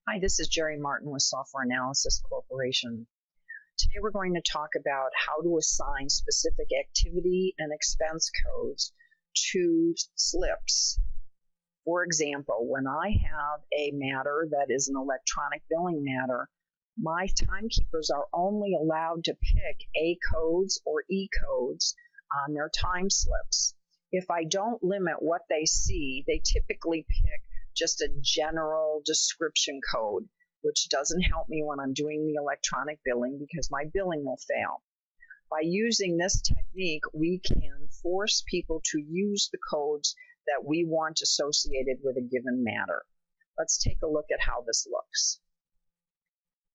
Hi, this is Jerry Martin with Software Analysis Corporation. Today we're going to talk about how to assign specific activity and expense codes to slips. For example, when I have a matter that is an electronic billing matter, my timekeepers are only allowed to pick A codes or E codes on their time slips. If I don't limit what they see, they typically pick just a general description code, which doesn't help me when I'm doing the electronic billing because my billing will fail. By using this technique, we can force people to use the codes that we want associated with a given matter. Let's take a look at how this looks.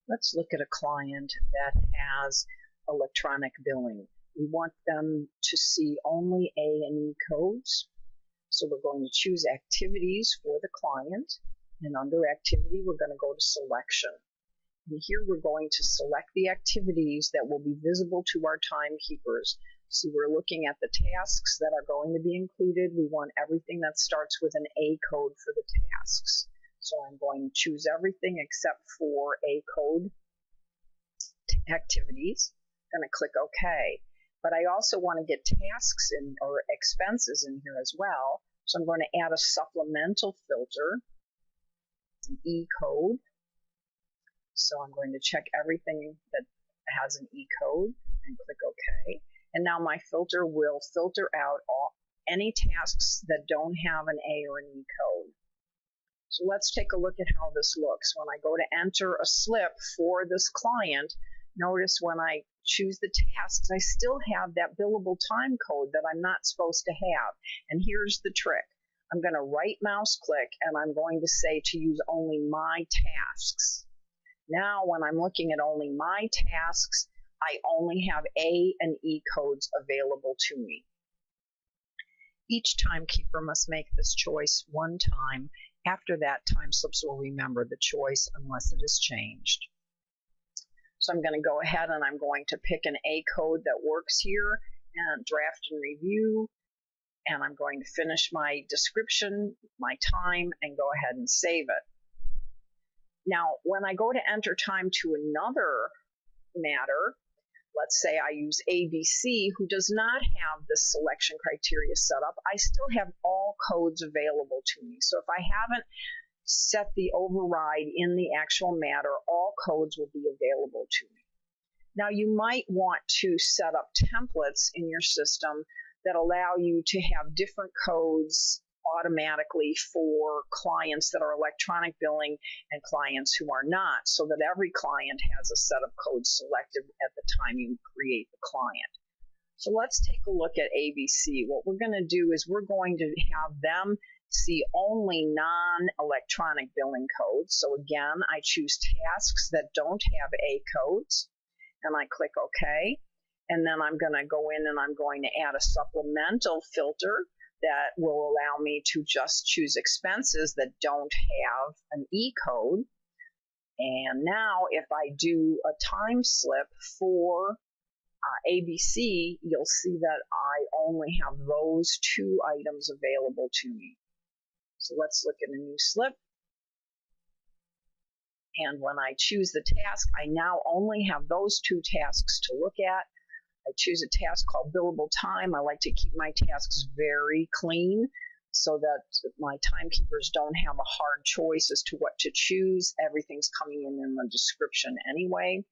Let's look at a client that has electronic billing. We want them to see only A and E codes. So we're going to choose activities for the client, and under activity we're going to go to selection. And here we're going to select the activities that will be visible to our timekeepers. So we're looking at the tasks that are going to be included. We want everything that starts with an A code for the tasks. So I'm going to choose everything except for A code activities. I'm going to click OK. But I also want to get tasks in or expenses in here as well. So I'm going to add a supplemental filter, an E code. So I'm going to check everything that has an E code and click OK. And now my filter will filter out any tasks that don't have an A or an E code. So let's take a look at how this looks. When I go to enter a slip for this client, notice when I choose the tasks, I still have that billable time code that I'm not supposed to have. And here's the trick. I'm going to right mouse click and I'm going to say to use only my tasks. Now when I'm looking at only my tasks, I only have A and E codes available to me. Each timekeeper must make this choice one time. After that, Timeslips will remember the choice unless it is changed. So I'm going to go ahead and I'm going to pick an A code that works here and draft and review. And I'm going to finish my description, my time, and go ahead and save it. Now, when I go to enter time to another matter, let's say I use ABC, who does not have this selection criteria set up, I still have all codes available to me. So if I haven't set the override in the actual matter, all codes will be available to me. Now you might want to set up templates in your system that allow you to have different codes automatically for clients that are electronic billing and clients who are not, so that every client has a set of codes selected at the time you create the client. So let's take a look at ABC. What we're going to do is we're going to have them see only non-electronic billing codes. So again, I choose tasks that don't have A codes, and I click OK. And then I'm going to go in and I'm going to add a supplemental filter that will allow me to just choose expenses that don't have an E code. And now if I do a time slip for ABC, you'll see that I only have those two items available to me. So let's look at a new slip. And when I choose the task, I now only have those two tasks to look at. I choose a task called billable time. I like to keep my tasks very clean so that my timekeepers don't have a hard choice as to what to choose. Everything's coming in the description anyway.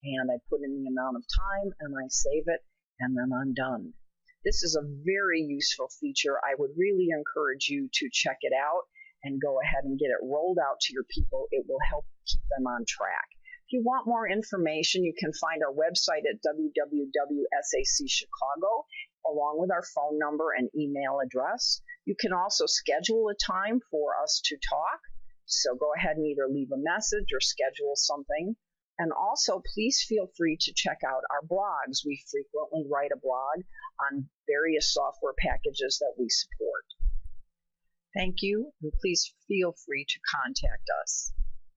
And I put in the amount of time and I save it, and then I'm done. This is a very useful feature. I would really encourage you to check it out and go ahead and get it rolled out to your people. It will help keep them on track. If you want more information, you can find our website at www.sacchicago, along with our phone number and email address. You can also schedule a time for us to talk. So go ahead and either leave a message or schedule something. And also, please feel free to check out our blogs. We frequently write a blog on various software packages that we support. Thank you, and please feel free to contact us.